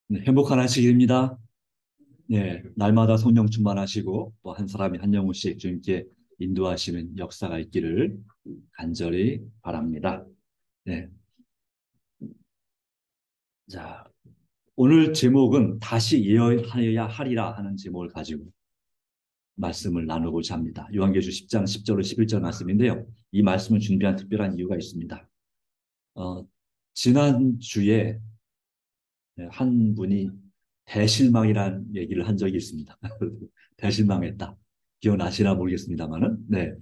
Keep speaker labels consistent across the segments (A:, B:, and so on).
A: 네, 행복한 안식일입니다. 네, 날마다 성령 충만하시고 또 한 사람이 한 영혼씩 주님께 인도하시는 역사가 있기를 간절히 바랍니다. 네, 자, 오늘 제목은 다시 예언하여야 하리라 하는 제목을 가지고 말씀을 나누고자 합니다. 요한계시록 10장 10절로 11절 말씀인데요. 이 말씀을 준비한 특별한 이유가 있습니다. 지난주에 한 분이 대실망이라는 얘기를 한 적이 있습니다. 대실망했다. 기억나시나 모르겠습니다만은, 네.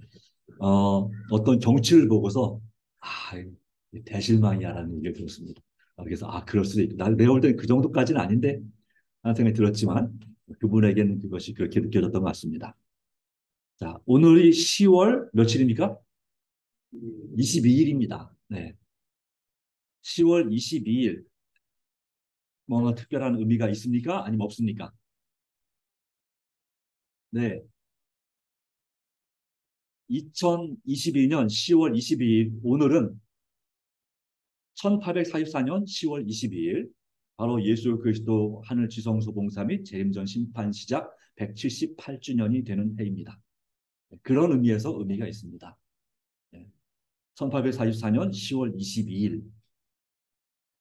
A: 어떤 경치를 보고서, 아, 대실망이야라는 얘기를 들었습니다. 그래서, 그럴 수도 있다. 내가 볼 때는 그 정도까지는 아닌데, 하는 생각이 들었지만, 그분에게는 그것이 그렇게 느껴졌던 것 같습니다. 자, 오늘이 10월 며칠입니까? 22일입니다. 네. 10월 22일. 뭔가 특별한 의미가 있습니까? 아니면 없습니까? 네. 2022년 10월 22일, 오늘은 1844년 10월 22일, 바로 예수 그리스도 하늘 지성소 봉사 및 재림전 심판 시작 178주년이 되는 해입니다. 그런 의미에서 의미가 있습니다. 1844년 10월 22일,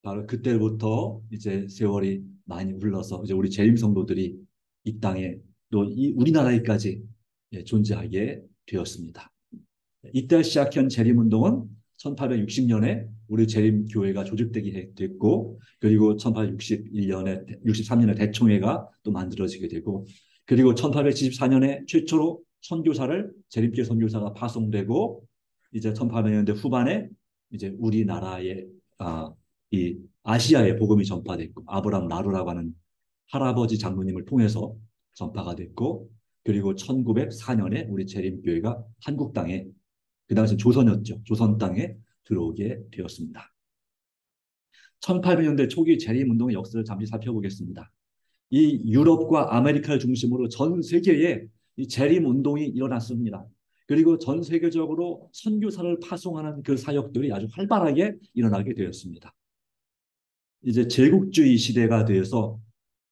A: 바로 그때부터 이제 세월이 많이 흘러서 이제 우리 재림 성도들이 이 땅에 또 이 우리나라에까지 존재하게 되었습니다. 이때 시작한 재림운동은 1860년에 우리 재림교회가 조직되게 됐고, 그리고 1861년에, 63년에 대총회가 또 만들어지게 되고, 그리고 1874년에 최초로 선교사를, 재림교회 선교사가 파송되고, 이제 1800년대 후반에 이제 우리나라의, 이 아시아에 복음이 전파됐고, 아브람 나루라고 하는 할아버지 장로님을 통해서 전파가 됐고, 그리고 1904년에 우리 재림교회가 한국 땅에, 그 당시 조선이었죠. 조선 땅에 들어오게 되었습니다. 1800년대 초기 재림운동의 역사를 잠시 살펴보겠습니다. 이 유럽과 아메리카를 중심으로 전 세계에 이 재림운동이 일어났습니다. 그리고 전 세계적으로 선교사를 파송하는 그 사역들이 아주 활발하게 일어나게 되었습니다. 이제 제국주의 시대가 되어서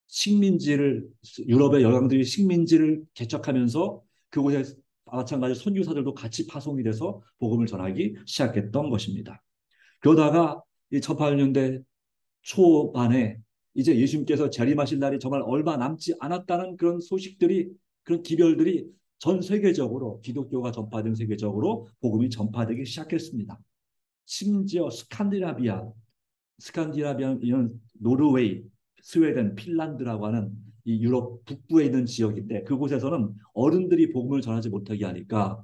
A: 식민지를, 유럽의 열강들이 식민지를 개척하면서 그곳에 마찬가지로 선교사들도 같이 파송이 돼서 복음을 전하기 시작했던 것입니다. 그러다가 이 1800년대 초반에 이제 예수님께서 재림하실 날이 정말 얼마 남지 않았다는 그런 소식들이, 그런 기별들이 전 세계적으로, 기독교가 전파된 세계적으로 복음이 전파되기 시작했습니다. 심지어 스칸디나비아 이런 노르웨이, 스웨덴, 핀란드라고 하는 이 유럽 북부에 있는 지역인데, 그곳에서는 어른들이 복음을 전하지 못하게 하니까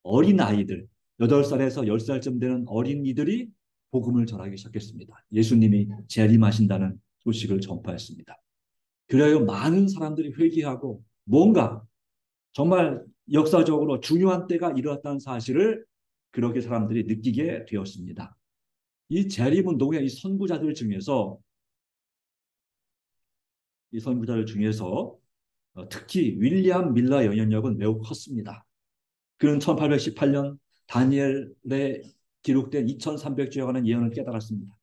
A: 어린 아이들, 8살에서 10살쯤 되는 어린이들이 복음을 전하기 시작했습니다. 예수님이 재림하신다는 소식을 전파했습니다. 그래야 많은 사람들이 회개하고 뭔가 정말 역사적으로 중요한 때가 일어났다는 사실을 그렇게 사람들이 느끼게 되었습니다. 이 재림운동의 이 선구자들 중에서 특히 윌리엄 밀러 영향력은 매우 컸습니다. 그는 1818년 다니엘에 기록된 2300주에 관한 예언을 깨달았습니다.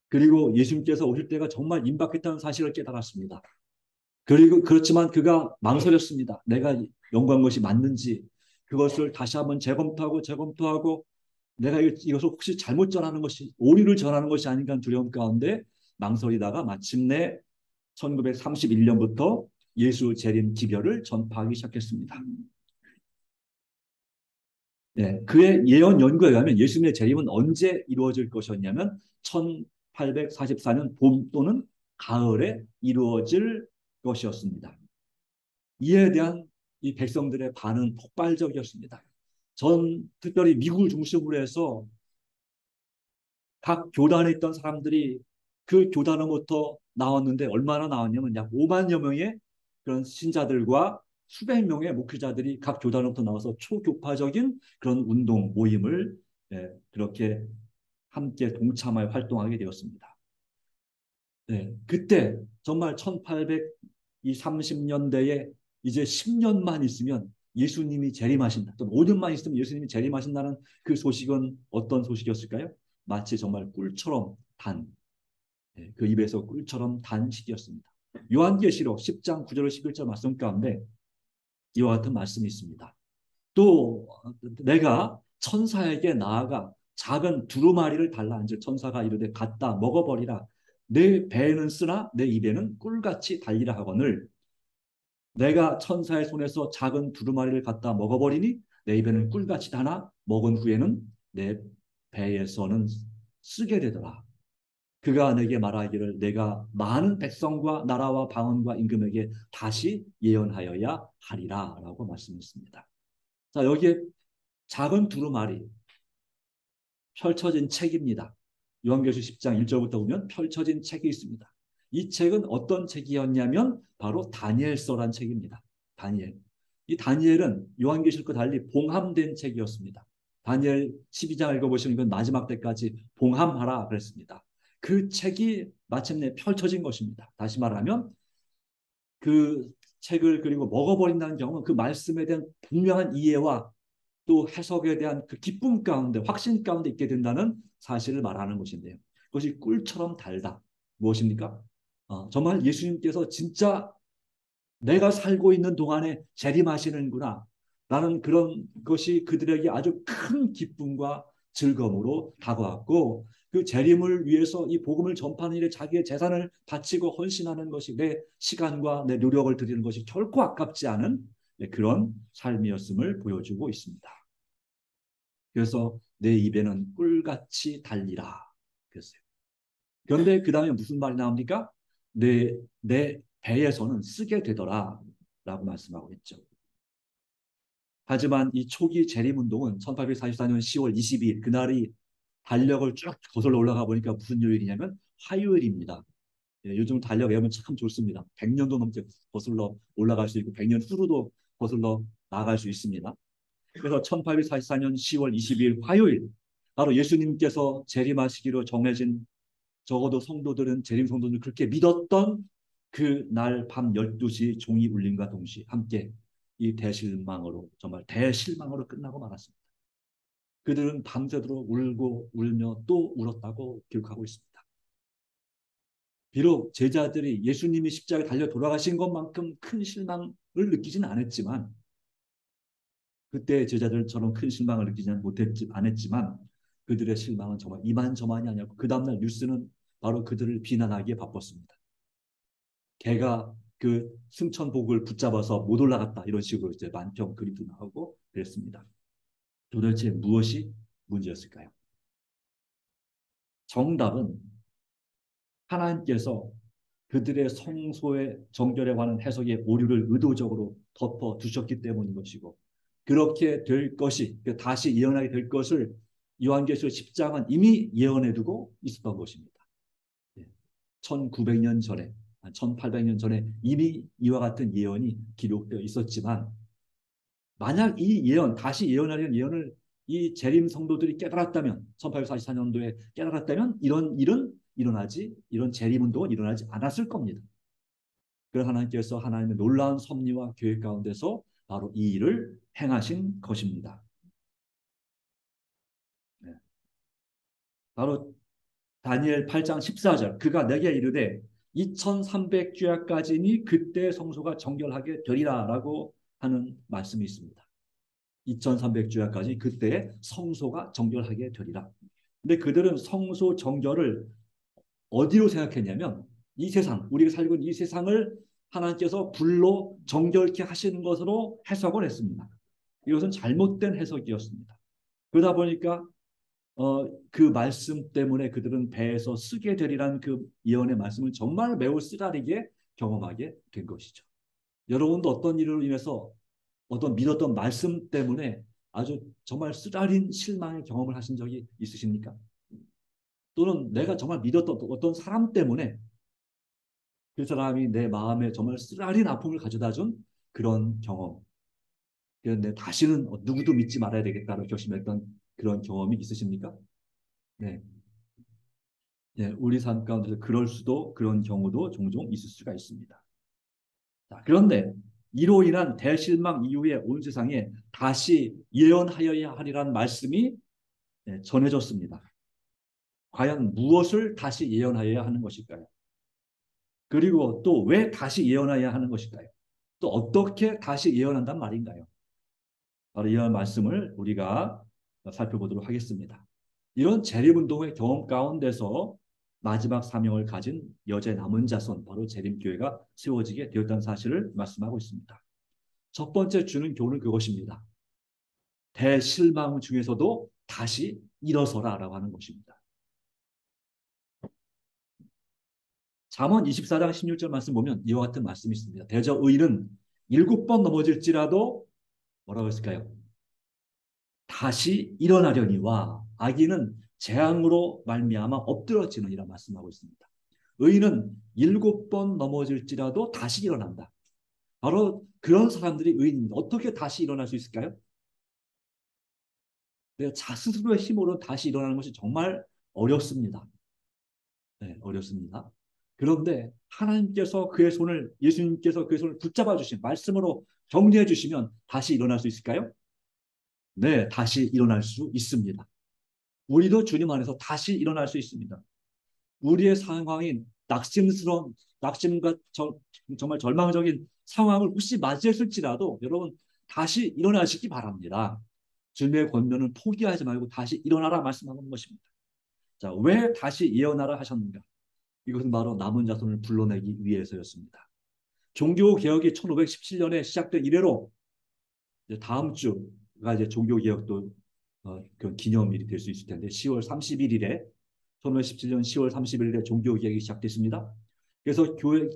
A: 그리고 예수님께서 오실 때가 정말 임박했다는 사실을 깨달았습니다. 그리고 그렇지만 그가 망설였습니다. 내가 연구한 것이 맞는지, 그것을 다시 한번 재검토하고 내가 이것을 혹시 잘못 전하는 것이, 오류를 전하는 것이 아닌가 하는 두려움 가운데 망설이다가 마침내 1931년부터 예수 재림 기별을 전파하기 시작했습니다. 네, 그의 예언 연구에 의하면 예수님의 재림은 언제 이루어질 것이었냐면 1844년 봄 또는 가을에 이루어질 것이었습니다. 이에 대한 이 백성들의 반응은 폭발적이었습니다. 특별히 미국을 중심으로 해서 각 교단에 있던 사람들이 그 교단으로부터 나왔는데, 얼마나 나왔냐면 약 5만여 명의 그런 신자들과 수백 명의 목회자들이 각 교단으로부터 나와서 초교파적인 그런 운동 모임을, 그렇게 함께 동참하여 활동하게 되었습니다. 그때 정말 1830년대에 이제 10년만 있으면 예수님이 재림하신다, 또는 5년만 있으면 예수님이 재림하신다는 그 소식은 어떤 소식이었을까요? 마치 정말 꿀처럼 단 그 입에서 꿀처럼 단 시기였습니다. 요한계시록 10장 9절 11절 말씀 가운데 이와 같은 말씀이 있습니다. 또 내가 천사에게 나아가 작은 두루마리를 달라 앉을 천사가 이르되 갖다 먹어버리라. 내 배에는 쓰나 내 입에는 꿀같이 달리라 하거늘 내가 천사의 손에서 작은 두루마리를 갖다 먹어버리니 내 입에는 꿀같이 다나 먹은 후에는 내 배에서는 쓰게 되더라. 그가 내게 말하기를 내가 많은 백성과 나라와 방언과 임금에게 다시 예언하여야 하리라 라고 말씀했습니다. 자, 여기에 작은 두루마리 펼쳐진 책입니다. 요한계시록 10장 1절부터 보면 펼쳐진 책이 있습니다. 이 책은 어떤 책이었냐면 바로 다니엘서란 책입니다. 다니엘. 이 다니엘은 요한계시록과 달리 봉함된 책이었습니다. 다니엘 12장 읽어보시면 이건 마지막 때까지 봉함하라 그랬습니다. 그 책이 마침내 펼쳐진 것입니다. 다시 말하면 그 책을 그리고 먹어버린다는 경우는 그 말씀에 대한 분명한 이해와 또 해석에 대한 그 기쁨 가운데 확신 가운데 있게 된다는 사실을 말하는 것인데요. 그것이 꿀처럼 달다. 무엇입니까? 정말 예수님께서 진짜 내가 살고 있는 동안에 재림하시는구나. 라는 그런 것이 그들에게 아주 큰 기쁨과 즐거움으로 다가왔고 그 재림을 위해서 이 복음을 전파하는 일에 자기의 재산을 바치고 헌신하는 것이 내 시간과 내 노력을 드리는 것이 결코 아깝지 않은 그런 삶이었음을 보여주고 있습니다. 그래서 내 입에는 꿀같이 달리라 그랬어요. 그런데 그 다음에 무슨 말이 나옵니까? 내 배에서는 쓰게 되더라 라고 말씀하고 있죠. 하지만 이 초기 재림운동은 1844년 10월 22일 그날이 달력을 쭉 거슬러 올라가 보니까 무슨 요일이냐면 화요일입니다. 요즘 달력 외우면 참 좋습니다. 100년도 넘게 거슬러 올라갈 수 있고 100년 후로도 거슬러 나갈 수 있습니다. 그래서 1844년 10월 22일 화요일 바로 예수님께서 재림하시기로 정해진 적어도 성도들은 재림 성도들은 그렇게 믿었던 그 날 밤 12시 종이 울림과 동시에 함께 이 대실망으로 정말 대실망으로 끝나고 말았습니다. 그들은 밤새도록 울고 울며 또 울었다고 기록하고 있습니다. 비록 제자들이 예수님이 십자가에 달려 돌아가신 것만큼 큰 실망을 느끼지는 않았지만 그때 제자들처럼 큰 실망을 느끼지는 않았지만 그들의 실망은 정말 이만저만이 아니었고 그 다음날 뉴스는 바로 그들을 비난하기에 바빴습니다. 걔가 그 승천복을 붙잡아서 못 올라갔다 이런 식으로 이제 만평 그림도 나오고 그랬습니다. 도대체 무엇이 문제였을까요? 정답은 하나님께서 그들의 성소의 정결에 관한 해석의 오류를 의도적으로 덮어 두셨기 때문인 것이고 그렇게 될 것이 다시 예언하게 될 것을 요한계시록 10장은 이미 예언해 두고 있었던 것입니다. 1900년 전에 1800년 전에 이미 이와 같은 예언이 기록되어 있었지만 만약 이 예언 다시 예언하려는 예언을 이 재림 성도들이 깨달았다면 1844년도에 깨달았다면 이런 일은 이런 재림 운동은 일어나지 않았을 겁니다. 그래서 하나님께서 하나님의 놀라운 섭리와 계획 가운데서 바로 이 일을 행하신 것입니다. 네. 바로 다니엘 8장 14절 그가 내게 이르되 2300주야까지니 그때 성소가 정결하게 되리라 라고 하는 말씀이 있습니다. 2300주야까지 그때 성소가 정결하게 되리라. 근데 그들은 성소 정결을 어디로 생각했냐면 이 세상, 우리가 살고 있는 이 세상을 하나님께서 불로 정결케 하시는 것으로 해석을 했습니다. 이것은 잘못된 해석이었습니다. 그러다 보니까 그 말씀 때문에 그들은 배에서 쓰게 되리라는 그 예언의 말씀을 정말 매우 쓰라리게 경험하게 된 것이죠. 여러분도 어떤 일로 인해서 어떤 믿었던 말씀 때문에 아주 정말 쓰라린 실망의 경험을 하신 적이 있으십니까? 또는 내가 정말 믿었던 어떤 사람 때문에 그 사람이 내 마음에 정말 쓰라린 아픔을 가져다 준 그런 경험. 그런데 다시는 누구도 믿지 말아야 되겠다고 결심했던 그런 경험이 있으십니까? 네. 네, 우리 삶 가운데서 그런 경우도 종종 있을 수가 있습니다. 자, 그런데 이로 인한 대실망 이후에 온 세상에 다시 예언하여야 하리라는 말씀이 전해졌습니다. 과연 무엇을 다시 예언하여야 하는 것일까요? 그리고 또 왜 다시 예언해야 하는 것일까요? 또 어떻게 다시 예언한단 말인가요? 바로 이런 말씀을 우리가 살펴보도록 하겠습니다. 이런 재림운동의 경험 가운데서 마지막 사명을 가진 여제 남은 자손, 바로 재림교회가 세워지게 되었다는 사실을 말씀하고 있습니다. 첫 번째 주는 교훈은 그것입니다. 대실망 중에서도 다시 일어서라라고 하는 것입니다. 잠언 24장 16절 말씀 보면 이와 같은 말씀이 있습니다. 대저 의인은 7번 넘어질지라도 뭐라고 했을까요? 다시 일어나려니와 악인은 재앙으로 말미암아 엎드러지는 이라 말씀하고 있습니다. 의인은 7번 넘어질지라도 다시 일어난다. 바로 그런 사람들이 의인입니다. 어떻게 다시 일어날 수 있을까요? 내가 스스로의 힘으로 다시 일어나는 것이 정말 어렵습니다. 네, 어렵습니다. 그런데 하나님께서 그의 손을, 예수님께서 그의 손을 붙잡아 주신 말씀으로 격려해 주시면 다시 일어날 수 있을까요? 네, 다시 일어날 수 있습니다. 우리도 주님 안에서 다시 일어날 수 있습니다. 우리의 상황인 낙심과 정말 절망적인 상황을 혹시 맞이했을지라도 여러분 다시 일어나시기 바랍니다. 주님의 권면은 포기하지 말고 다시 일어나라 말씀하는 것입니다. 자, 왜 다시 일어나라 하셨는가? 이것은 바로 남은 자손을 불러내기 위해서였습니다. 종교개혁이 1517년에 시작된 이래로 다음 주가 이제 종교개혁도 그 기념일이 될 수 있을 텐데 10월 31일에 1517년 10월 31일에 종교개혁이 시작됐습니다. 그래서 교회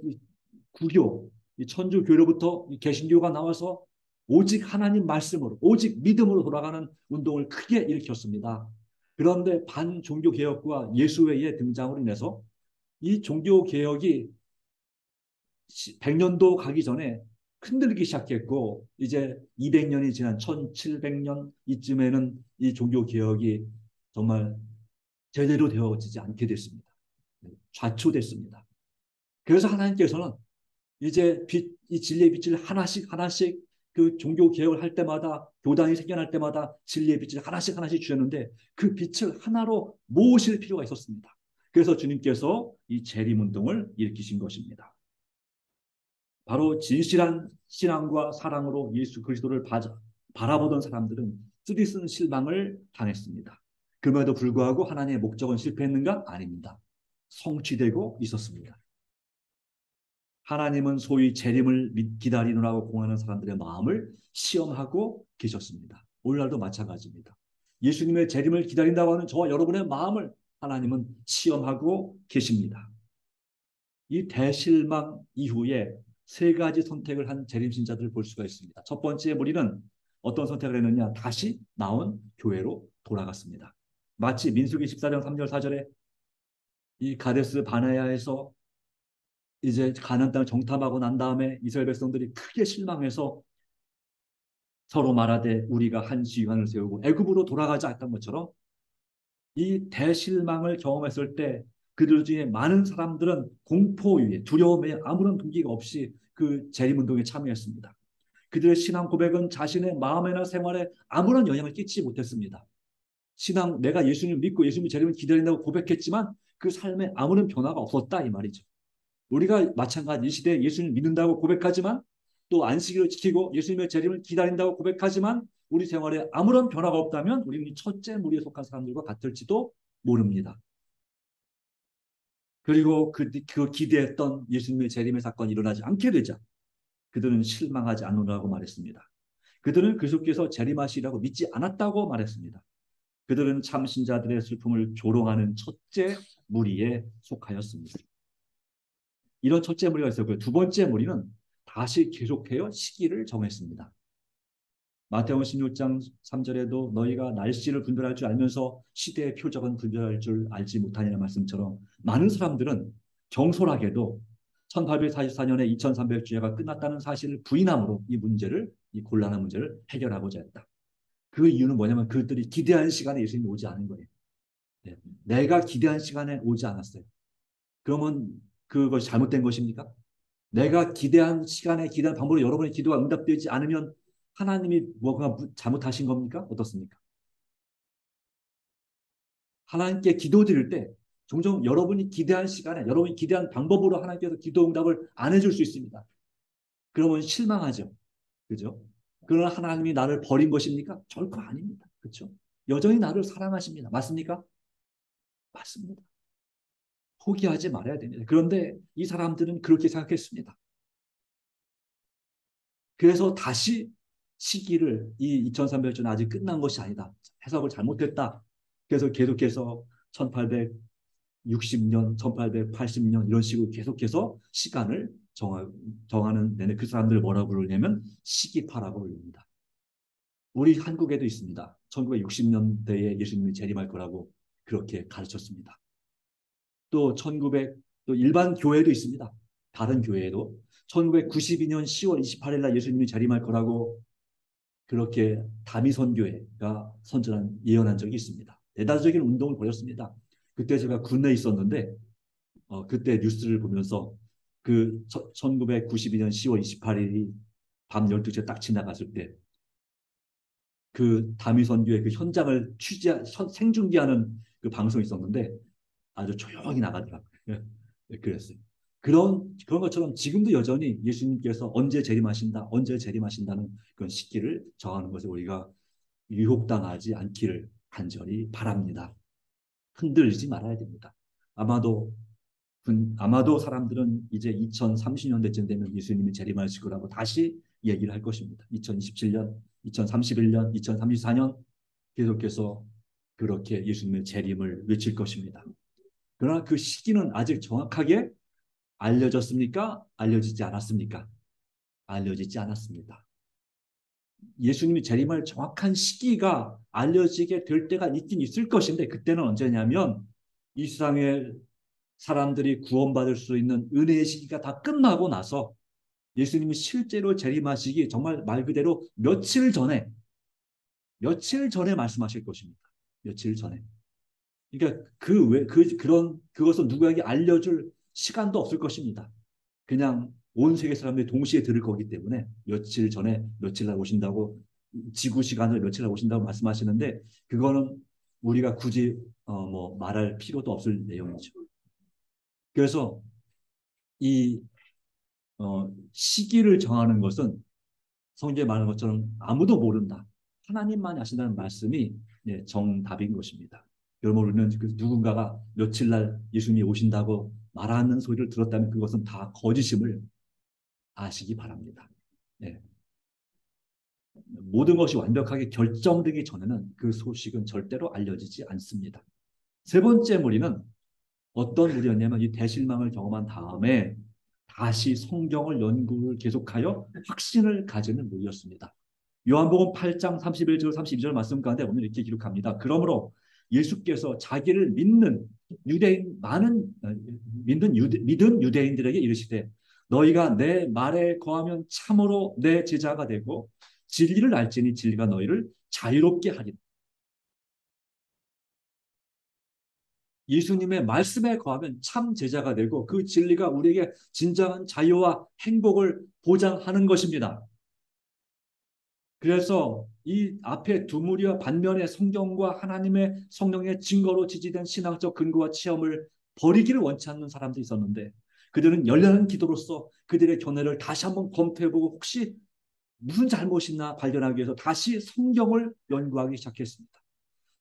A: 구교, 천주교로부터 개신교가 나와서 오직 하나님 말씀으로, 오직 믿음으로 돌아가는 운동을 크게 일으켰습니다. 그런데 반종교개혁과 예수회의 등장으로 인해서 이 종교개혁이 100년도 가기 전에 흔들리기 시작했고 이제 200년이 지난 1700년 이쯤에는 이 종교개혁이 정말 제대로 되어지지 않게 됐습니다. 좌초됐습니다. 그래서 하나님께서는 이제 이 진리의 빛을 하나씩 하나씩 그 종교 개혁을 할 때마다 교단이 생겨날 때마다 진리의 빛을 하나씩 하나씩 주셨는데 그 빛을 하나로 모으실 필요가 있었습니다. 그래서 주님께서 이 재림운동을 일으키신 것입니다. 바로 진실한 신앙과 사랑으로 예수 그리스도를 바라보던 사람들은 쓰디쓴 실망을 당했습니다. 그럼에도 불구하고 하나님의 목적은 실패했는가? 아닙니다. 성취되고 있었습니다. 하나님은 소위 재림을 기다리느라고 공하는 사람들의 마음을 시험하고 계셨습니다. 오늘날도 마찬가지입니다. 예수님의 재림을 기다린다고 하는 저와 여러분의 마음을 하나님은 시험하고 계십니다. 이 대실망 이후에 세 가지 선택을 한 재림신자들을 볼 수가 있습니다. 첫 번째 무리는 어떤 선택을 했느냐? 다시 나온 교회로 돌아갔습니다. 마치 민수기 14장 3절 4절에 이 가데스 바네아에서 이제 가나안 땅을 정탐하고 난 다음에 이스라엘 백성들이 크게 실망해서 서로 말하되 우리가 한 지휘관을 세우고 애굽으로 돌아가자 했던 것처럼 이 대실망을 경험했을 때 그들 중에 많은 사람들은 공포 위에 두려움에 아무런 동기가 없이 그 재림운동에 참여했습니다. 그들의 신앙 고백은 자신의 마음이나 생활에 아무런 영향을 끼치지 못했습니다. 내가 예수님을 믿고 예수님 재림을 기다린다고 고백했지만 그 삶에 아무런 변화가 없었다 이 말이죠. 우리가 마찬가지 이 시대에 예수님을 믿는다고 고백하지만 또 안식일을 지키고 예수님의 재림을 기다린다고 고백하지만 우리 생활에 아무런 변화가 없다면 우리는 첫째 무리에 속한 사람들과 같을지도 모릅니다. 그리고 그 기대했던 예수님의 재림의 사건이 일어나지 않게 되자 그들은 실망하지 않으라고 말했습니다. 그들은 그리스도께서 재림하시라고 믿지 않았다고 말했습니다. 그들은 참신자들의 슬픔을 조롱하는 첫째 무리에 속하였습니다. 이런 첫째 무리가 있었고요. 두 번째 무리는 다시 계속해요 시기를 정했습니다. 마태복음 16장 3절에도 너희가 날씨를 분별할 줄 알면서 시대의 표적은 분별할 줄 알지 못하냐는 말씀처럼 많은 사람들은 경솔하게도 1844년에 2300주야가 끝났다는 사실을 부인함으로 이 곤란한 문제를 해결하고자 했다. 그 이유는 뭐냐면 그들이 기대한 시간에 예수님이 오지 않은 거예요. 네. 내가 기대한 시간에 오지 않았어요. 그러면 그것이 잘못된 것입니까? 내가 기대한 시간에 기대한 방법으로 여러분의 기도가 응답되지 않으면 하나님이 뭐가 잘못하신 겁니까? 어떻습니까? 하나님께 기도드릴 때 종종 여러분이 기대한 시간에 여러분이 기대한 방법으로 하나님께서 기도 응답을 안 해줄 수 있습니다. 그러면 실망하죠. 그죠? 그러나 하나님이 나를 버린 것입니까? 결코 아닙니다. 그렇죠? 여전히 나를 사랑하십니다. 맞습니까? 맞습니다. 포기하지 말아야 됩니다. 그런데 이 사람들은 그렇게 생각했습니다. 그래서 다시 시기를 이 2300년 아직 끝난 것이 아니다. 해석을 잘못했다. 그래서 계속해서 1860년, 1880년 이런 식으로 계속해서 시간을 정하는 내내 그 사람들 뭐라고 부르냐면 시기파라고 부릅니다. 우리 한국에도 있습니다. 1960년대에 예수님이 재림할 거라고 그렇게 가르쳤습니다. 또 1900, 또 일반 교회도 있습니다. 다른 교회에도 1992년 10월 28일 날 예수님이 재림할 거라고 그렇게 다미선교회가 예언한 적이 있습니다. 대다수적인 운동을 벌였습니다. 그때 제가 군내에 있었는데 그때 뉴스를 보면서 그 1992년 10월 28일이 밤 12시에 딱 지나갔을 때 그 다미선교회 그 현장을 생중계하는 그 방송이 있었는데 아주 조용히 나가더라고요. 네, 그랬어요. 그런 것처럼 지금도 여전히 예수님께서 언제 재림하신다, 언제 재림하신다는 그런 시기를 정하는 것을 우리가 유혹당하지 않기를 간절히 바랍니다. 흔들리지 말아야 됩니다. 아마도 아마도 사람들은 이제 2030년대쯤 되면 예수님이 재림하실 거라고 다시 얘기를 할 것입니다. 2027년, 2031년, 2034년 계속해서 그렇게 예수님의 재림을 외칠 것입니다. 그러나 그 시기는 아직 정확하게 알려졌습니까? 알려지지 않았습니까? 알려지지 않았습니다. 예수님이 재림할 정확한 시기가 알려지게 될 때가 있긴 있을 것인데 그때는 언제냐면 이 세상의 사람들이 구원받을 수 있는 은혜의 시기가 다 끝나고 나서 예수님이 실제로 재림하시기 정말 말 그대로 며칠 전에 말씀하실 것입니다. 며칠 전에. 그러니까 그것은 누구에게 알려줄 시간도 없을 것입니다. 그냥 온 세계 사람들이 동시에 들을 거기 때문에 며칠 전에 며칠 날 오신다고 지구 시간을 며칠 날 오신다고 말씀하시는데 그거는 우리가 굳이 뭐 말할 필요도 없을 내용이죠. 그래서 이 시기를 정하는 것은 성경에 말하는 것처럼 아무도 모른다. 하나님만이 아신다는 말씀이 정답인 것입니다. 여러분 우리는 누군가가 며칠 날 예수님이 오신다고 말하는 소리를 들었다면 그것은 다 거짓임을 아시기 바랍니다. 네. 모든 것이 완벽하게 결정되기 전에는 그 소식은 절대로 알려지지 않습니다. 세 번째 무리는 어떤 무리였냐면 이 대실망을 경험한 다음에 다시 성경을 연구를 계속하여 확신을 가지는 무리였습니다. 요한복음 8장 31절 32절 말씀 가운데 오늘 이렇게 기록합니다. 그러므로 예수께서 자기를 믿는 믿은 유대인들에게 이르시되 너희가 내 말에 거하면 참으로 내 제자가 되고 진리를 알지니 진리가 너희를 자유롭게 하리라. 예수님의 말씀에 거하면 참 제자가 되고 그 진리가 우리에게 진정한 자유와 행복을 보장하는 것입니다. 그래서 이 앞에 두 무리와 반면에 성경과 하나님의 성령의 증거로 지지된 신앙적 근거와 체험을 버리기를 원치 않는 사람도 있었는데 그들은 열렬한 기도로서 그들의 견해를 다시 한번 검토해보고 혹시 무슨 잘못이 있나 발견하기 위해서 다시 성경을 연구하기 시작했습니다.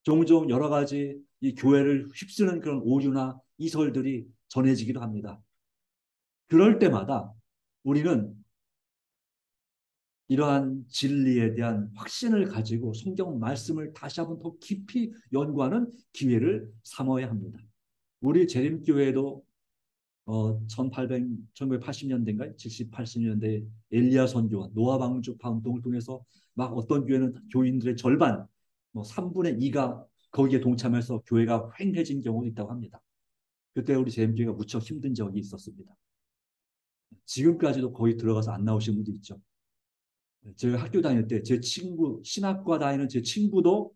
A: 종종 여러 가지 이 교회를 휩쓰는 그런 오류나 이설들이 전해지기도 합니다. 그럴 때마다 우리는 이러한 진리에 대한 확신을 가지고 성경 말씀을 다시 한번 더 깊이 연구하는 기회를 삼아야 합니다. 우리 재림교회도 1980년대인가 70, 80년대 엘리야 선교와 노아 방주파 운동을 통해서 막 어떤 교회는 교인들의 절반, 뭐 3분의 2가 거기에 동참해서 교회가 횡해진 경우도 있다고 합니다. 그때 우리 재림교회가 무척 힘든 적이 있었습니다. 지금까지도 거기 들어가서 안 나오신 분도 있죠. 제가 학교 다닐 때 제 친구, 신학과 다니는 제 친구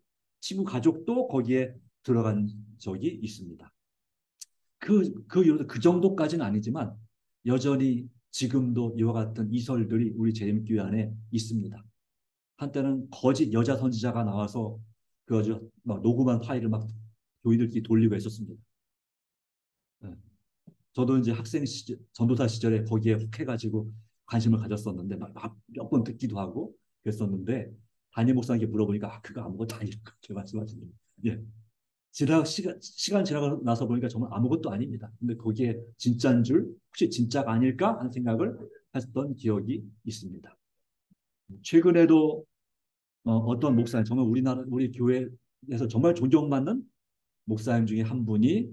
A: 가족도 거기에 들어간 적이 있습니다. 그 이후로 그 정도까지는 아니지만 여전히 지금도 이와 같은 이설들이 우리 재림교회 안에 있습니다. 한때는 거짓 여자 선지자가 나와서 막 녹음한 파일을 막 교인들끼리 돌리고 했었습니다. 예. 저도 이제 학생 시절, 전도사 시절에 거기에 혹 해가지고 관심을 가졌었는데 몇 번 듣기도 하고 그랬었는데 담임 목사님께 물어보니까 그거 아무것도 아니라고 그렇게 말씀하시더라고요. 예. 시간 지나고 나서 보니까 정말 아무것도 아닙니다. 근데 거기에 진짜인 줄 혹시 진짜가 아닐까 하는 생각을 했던 기억이 있습니다. 최근에도 어떤 목사님 정말 우리 교회에서 정말 존경받는 목사님 중에 한 분이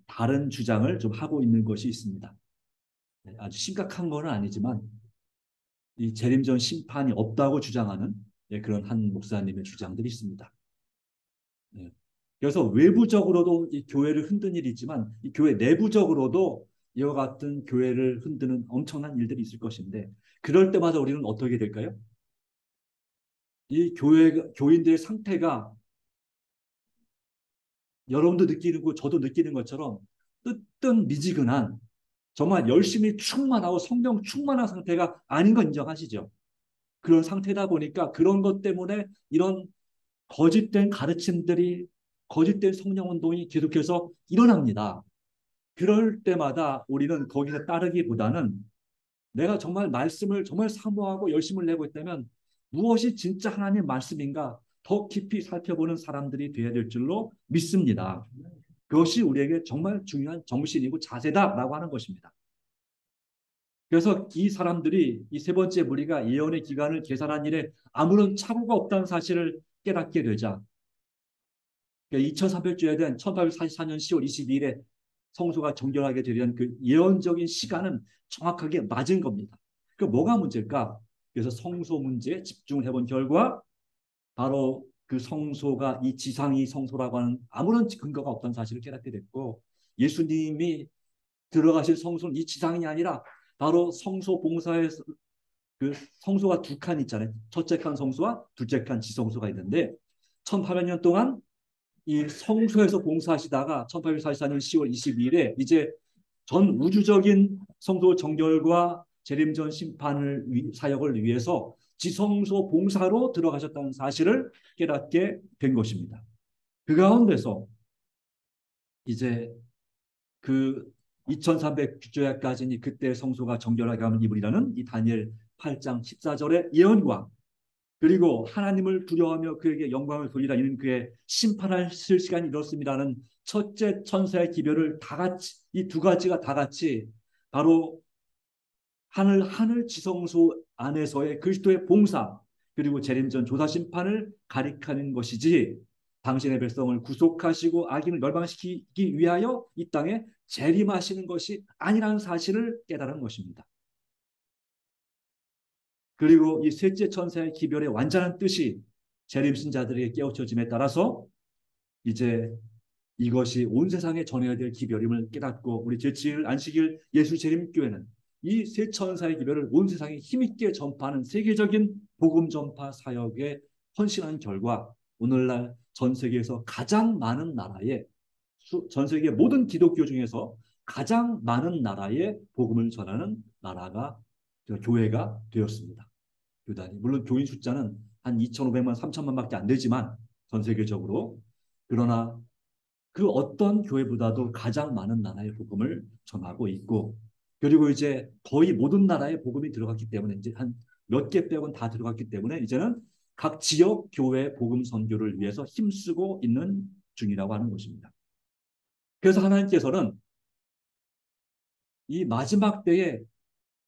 A: 다른 주장을 좀 하고 있는 것이 있습니다. 네, 아주 심각한 건 아니지만 이 재림전 심판이 없다고 주장하는 그런 한 목사님의 주장들이 있습니다. 네. 그래서 외부적으로도 이 교회를 흔든 일이 있지만 이 교회 내부적으로도 이와 같은 교회를 흔드는 엄청난 일들이 있을 것인데 그럴 때마다 우리는 어떻게 될까요? 이 교인들의 상태가 여러분도 느끼는 거 저도 느끼는 것처럼 뜨뜻미지근한 정말 열심히 충만하고 성령 충만한 상태가 아닌 건 인정하시죠? 그런 상태다 보니까 그런 것 때문에 이런 거짓된 가르침들이 거짓된 성령 운동이 계속해서 일어납니다. 그럴 때마다 우리는 거기서 따르기보다는 내가 정말 말씀을 정말 사모하고 열심을 내고 있다면 무엇이 진짜 하나님의 말씀인가 더 깊이 살펴보는 사람들이 되어야 될 줄로 믿습니다. 그것이 우리에게 정말 중요한 정신이고 자세다라고 하는 것입니다. 그래서 이 사람들이 이 세 번째 무리가 예언의 기간을 계산한 일에 아무런 착오가 없다는 사실을 깨닫게 되자 2300주에 대한 1844년 10월 22일에 성소가 정결하게 되려는 그 예언적인 시간은 정확하게 맞은 겁니다. 그 뭐가 문제일까? 그래서 성소 문제에 집중을 해본 결과 바로 그 성소가 이 지상이 성소라고 하는 아무런 근거가 없다는 사실을 깨닫게 됐고 예수님이 들어가실 성소는 이 지상이 아니라 바로 성소 봉사에서 그 성소가 두 칸 있잖아요. 첫째 칸 성소와 둘째 칸 지성소가 있는데 1800년 동안 이 성소에서 봉사하시다가 1844년 10월 22일에 이제 전 우주적인 성소 정결과 재림전 심판을 사역을 위해서 지성소 봉사로 들어가셨다는 사실을 깨닫게 된 것입니다. 그 가운데서 이제 그 2300주야까지는 그때 성소가 정결하게 하면 이불이라는 이 다니엘 8장 14절의 예언과 그리고 하나님을 두려워하며 그에게 영광을 돌리라 이는 그의 심판하실 시간이 이렇습니다는 첫째 천사의 기별을 다 같이 이 두 가지가 다 같이 바로 하늘 지성소 안에서의 그리스도의 봉사 그리고 재림전 조사 심판을 가리키는 것이지 당신의 백성을 구속하시고 악인을 멸망시키기 위하여 이 땅에 재림하시는 것이 아니라는 사실을 깨달은 것입니다. 그리고 이 셋째 천사의 기별의 완전한 뜻이 재림신자들에게 깨우쳐짐에 따라서 이제 이것이 온 세상에 전해야 될 기별임을 깨닫고 우리 제7일 안식일 예수 재림교회는 이 세 천사의 기별을 온 세상에 힘있게 전파하는 세계적인 복음 전파 사역에 헌신한 결과 오늘날 전 세계에서 가장 많은 나라에 전 세계 모든 기독교 중에서 가장 많은 나라에 복음을 전하는 나라가 교회가 되었습니다. 교단이 물론 교인 숫자는 한 2,500만, 3,000만밖에 안 되지만 전 세계적으로 그러나 그 어떤 교회보다도 가장 많은 나라의 복음을 전하고 있고 그리고 이제 거의 모든 나라에 복음이 들어갔기 때문에 이제 한 몇 개 빼고는 다 들어갔기 때문에 이제는 각 지역 교회 복음 선교를 위해서 힘쓰고 있는 중이라고 하는 것입니다. 그래서 하나님께서는 이 마지막 때에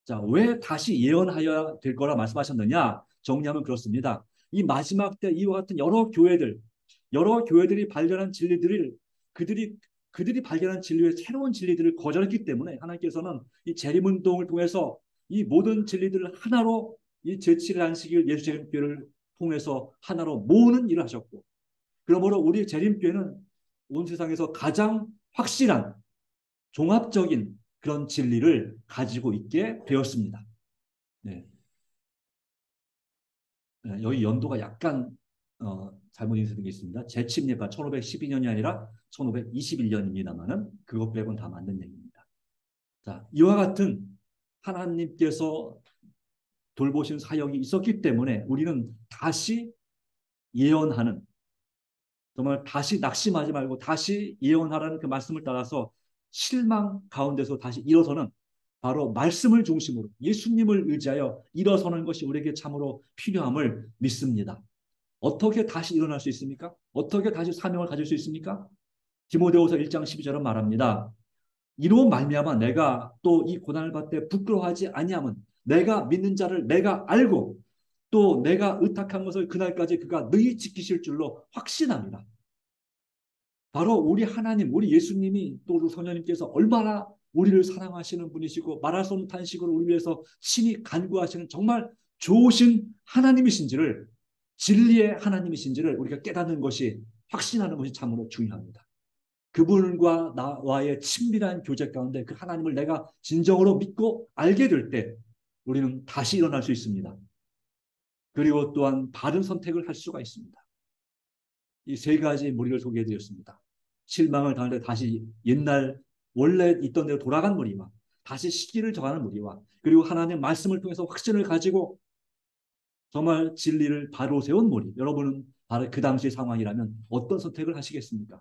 A: 자, 왜 다시 예언하여야 될 거라 말씀하셨느냐? 정리하면 그렇습니다. 이 마지막 때 이와 같은 여러 교회들이 발견한 진리들을 그들이 발견한 진리의 새로운 진리들을 거절했기 때문에 하나님께서는 이 재림운동을 통해서 이 모든 진리들을 하나로 이 제7일 안식일 예수 재림교회를 통해서 하나로 모으는 일을 하셨고 그러므로 우리 재림교회는 온 세상에서 가장 확실한 종합적인 그런 진리를 가지고 있게 되었습니다. 네. 네, 여기 연도가 약간 잘못 인쇄된 게 있습니다. 제침례가 1512년이 아니라 1521년입니다만은 그것 빼고는 다 맞는 얘기입니다. 자, 이와 같은 하나님께서 돌보신 사역이 있었기 때문에 우리는 다시 예언하는 정말 다시 낙심하지 말고 다시 예언하라는 그 말씀을 따라서 실망 가운데서 다시 일어서는 바로 말씀을 중심으로 예수님을 의지하여 일어서는 것이 우리에게 참으로 필요함을 믿습니다. 어떻게 다시 일어날 수 있습니까? 어떻게 다시 사명을 가질 수 있습니까? 디모데후서 1장 12절은 말합니다. 이로 말미암아 내가 또 이 고난을 받되 부끄러워하지 아니함은 내가 믿는 자를 내가 알고 또 내가 의탁한 것을 그날까지 그가 능히 지키실 줄로 확신합니다. 바로 우리 하나님, 우리 예수님이 또 우리 성령님께서 얼마나 우리를 사랑하시는 분이시고 말할 수 없는 탄식으로 우리 위해서 친히 간구하시는 정말 좋으신 하나님이신지를, 진리의 하나님이신지를 우리가 깨닫는 것이, 확신하는 것이 참으로 중요합니다. 그분과 나와의 친밀한 교제 가운데 그 하나님을 내가 진정으로 믿고 알게 될 때 우리는 다시 일어날 수 있습니다. 그리고 또한 바른 선택을 할 수가 있습니다. 이 세 가지 무리를 소개해 드렸습니다. 실망을 당할 때 다시 옛날 원래 있던 대로 돌아간 무리와 다시 시기를 정하는 무리와 그리고 하나님의 말씀을 통해서 확신을 가지고 정말 진리를 바로 세운 무리. 여러분은 바로 그 당시의 상황이라면 어떤 선택을 하시겠습니까?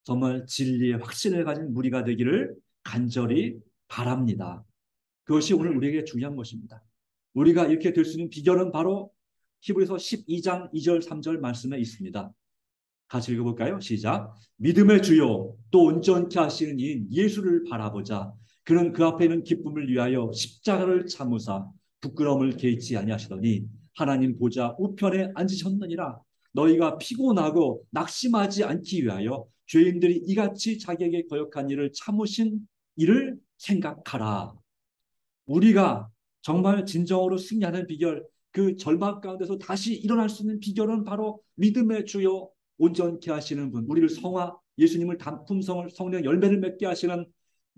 A: 정말 진리의 확신을 가진 무리가 되기를 간절히 바랍니다. 그것이 오늘 우리에게 중요한 것입니다. 우리가 이렇게 될 수 있는 비결은 바로 히브리서 12장 2절 3절 말씀에 있습니다. 같이 읽어볼까요? 시작. 믿음의 주요 또 온전케 하시는 이인 예수를 바라보자. 그는 그 앞에 있는 기쁨을 위하여 십자가를 참으사 부끄러움을 개의치 아니하시더니 하나님 보좌 우편에 앉으셨느니라. 너희가 피곤하고 낙심하지 않기 위하여 죄인들이 이같이 자기에게 거역한 일을 참으신 일을 생각하라. 우리가 정말 진정으로 승리하는 비결, 그 절망 가운데서 다시 일어날 수 있는 비결은 바로 믿음의 주요 온전케 하시는 분, 우리를 성화, 예수님을 품성을 성령 열매를 맺게 하시는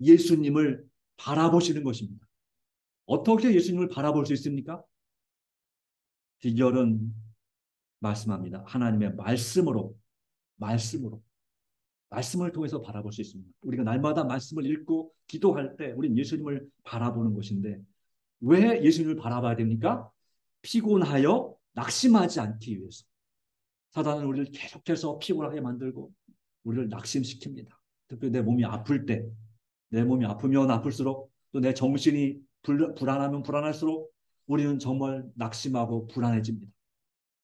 A: 예수님을 바라보시는 것입니다. 어떻게 예수님을 바라볼 수 있습니까? 비결은 말씀합니다. 하나님의 말씀을 통해서 바라볼 수 있습니다. 우리가 날마다 말씀을 읽고 기도할 때 우리는 예수님을 바라보는 것인데 왜 예수님을 바라봐야 됩니까? 피곤하여 낙심하지 않기 위해서. 사단은 우리를 계속해서 피곤하게 만들고 우리를 낙심시킵니다. 특히 내 몸이 아플 때, 내 몸이 아프면 아플수록 또 내 정신이 불안하면 불안할수록 우리는 정말 낙심하고 불안해집니다.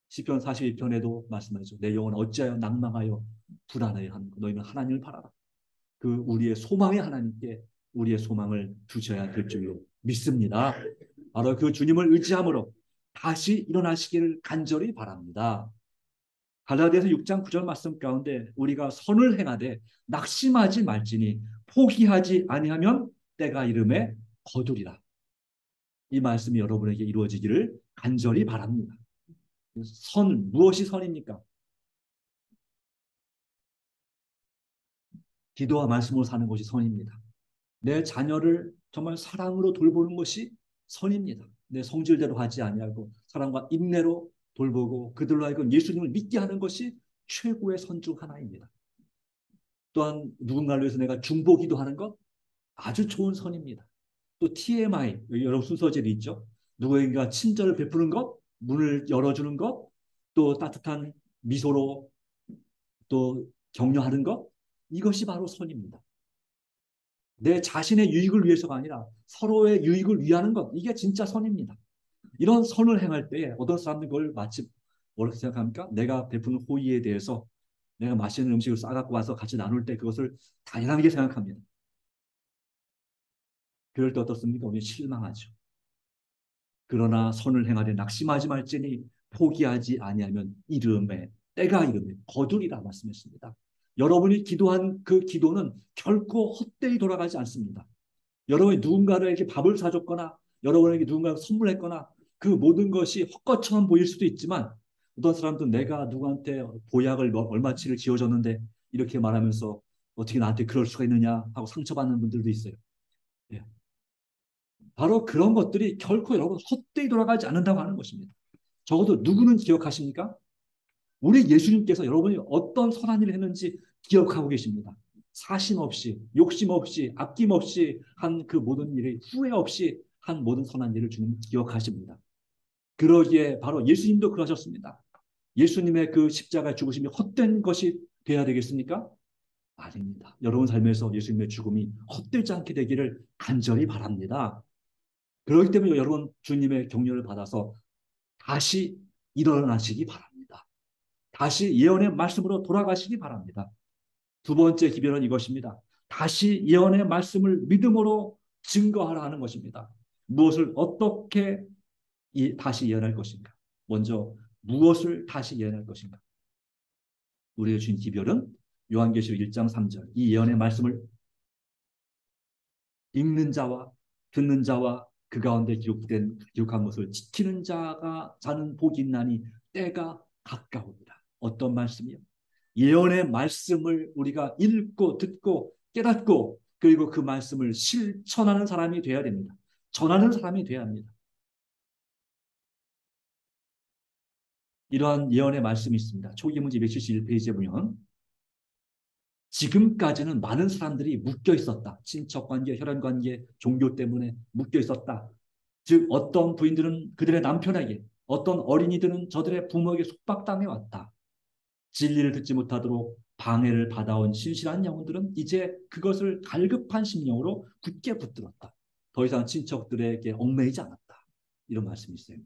A: 시편 42편에도 말씀하죠. 내 영혼 어찌하여 낭망하여 불안하여 하는가. 너희는 하나님을 바라라. 그 우리의 소망의 하나님께 우리의 소망을 두셔야 될 줄로 믿습니다. 바로 그 주님을 의지함으로 다시 일어나시기를 간절히 바랍니다. 갈라디아서 6장 9절 말씀 가운데 우리가 선을 행하되 낙심하지 말지니 포기하지 아니하면 때가 이름에 거두리라. 이 말씀이 여러분에게 이루어지기를 간절히 바랍니다. 무엇이 선입니까? 기도와 말씀으로 사는 것이 선입니다. 내 자녀를 정말 사랑으로 돌보는 것이 선입니다. 내 성질대로 하지 아니하고 사랑과 인내로 돌보고 그들로 하여금 예수님을 믿게 하는 것이 최고의 선 중 하나입니다. 또한 누군가를 위해서 내가 중보기도 하는 것 아주 좋은 선입니다. 또 TMI, 여러 순서들이 있죠. 누구에게 친절을 베푸는 것, 문을 열어주는 것, 또 따뜻한 미소로 또 격려하는 것, 이것이 바로 선입니다. 내 자신의 유익을 위해서가 아니라 서로의 유익을 위하는 것, 이게 진짜 선입니다. 이런 선을 행할 때 어떤 사람들은 그걸 마치 뭐라고 생각합니까? 내가 베푸는 호의에 대해서 내가 맛있는 음식을 싸갖고 와서 같이 나눌 때 그것을 당연하게 생각합니다. 그럴 때 어떻습니까? 우리 실망하죠. 그러나 선을 행하되 낙심하지 말지니 포기하지 아니하면 때가 이름에 거두리라 말씀했습니다. 여러분이 기도한 그 기도는 결코 헛되이 돌아가지 않습니다. 여러분이 누군가에게 밥을 사줬거나 여러분에게 누군가가 선물했거나 그 모든 것이 헛것처럼 보일 수도 있지만 어떤 사람들은 내가 누구한테 보약을 얼마치를 지어줬는데 이렇게 말하면서 어떻게 나한테 그럴 수가 있느냐 하고 상처받는 분들도 있어요. 예. 바로 그런 것들이 결코 여러분 헛되이 돌아가지 않는다고 하는 것입니다. 적어도 누구는 기억하십니까? 우리 예수님께서 여러분이 어떤 선한 일을 했는지 기억하고 계십니다. 사심 없이, 욕심 없이, 아낌 없이 한 그 모든 일이 후회 없이 한 모든 선한 일을 주님 기억하십니다. 그러기에 바로 예수님도 그러셨습니다. 예수님의 그 십자가 죽으심이 헛된 것이 되어야 되겠습니까? 아닙니다. 여러분 삶에서 예수님의 죽음이 헛되지 않게 되기를 간절히 바랍니다. 그렇기 때문에 여러분 주님의 격려를 받아서 다시 일어나시기 바랍니다. 다시 예언의 말씀으로 돌아가시기 바랍니다. 두 번째 기별은 이것입니다. 다시 예언의 말씀을 믿음으로 증거하라 하는 것입니다. 무엇을 어떻게 다시 예언할 것인가? 먼저 무엇을 다시 예언할 것인가? 우리의 주인 기별은 요한계시록 1장 3절 이 예언의 말씀을 읽는 자와 듣는 자와 그 가운데 기록한 것을 지키는 자는 복이 있나니 때가 가까우니라. 어떤 말씀이요? 예언의 말씀을 우리가 읽고 듣고 깨닫고 그리고 그 말씀을 실천하는 사람이 되어야 됩니다. 전하는 사람이 되어야 합니다. 이러한 예언의 말씀이 있습니다. 초기 문제 271페이지에 보면 지금까지는 많은 사람들이 묶여 있었다. 친척관계, 혈연관계, 종교 때문에 묶여 있었다. 즉 어떤 부인들은 그들의 남편에게, 어떤 어린이들은 저들의 부모에게 속박당해 왔다. 진리를 듣지 못하도록 방해를 받아온 신실한 영혼들은 이제 그것을 갈급한 심령으로 굳게 붙들었다. 더 이상 친척들에게 얽매이지 않았다. 이런 말씀이 있어요.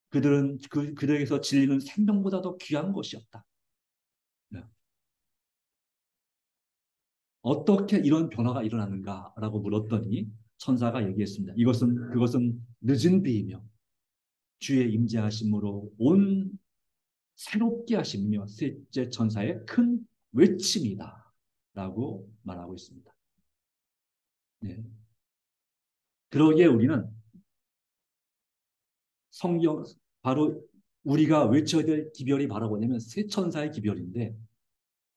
A: 그들에게서 진리는 생명보다도 귀한 것이었다. 네. 어떻게 이런 변화가 일어났는가라고 물었더니 천사가 얘기했습니다. 그것은 늦은 비이며 주의 임재하심으로 온 새롭게 하시며 셋째 천사의 큰 외침이다 라고 말하고 있습니다. 네. 그러기에 우리는 성경 바로 우리가 외쳐야 될 기별이 바로 뭐냐면 새 천사의 기별인데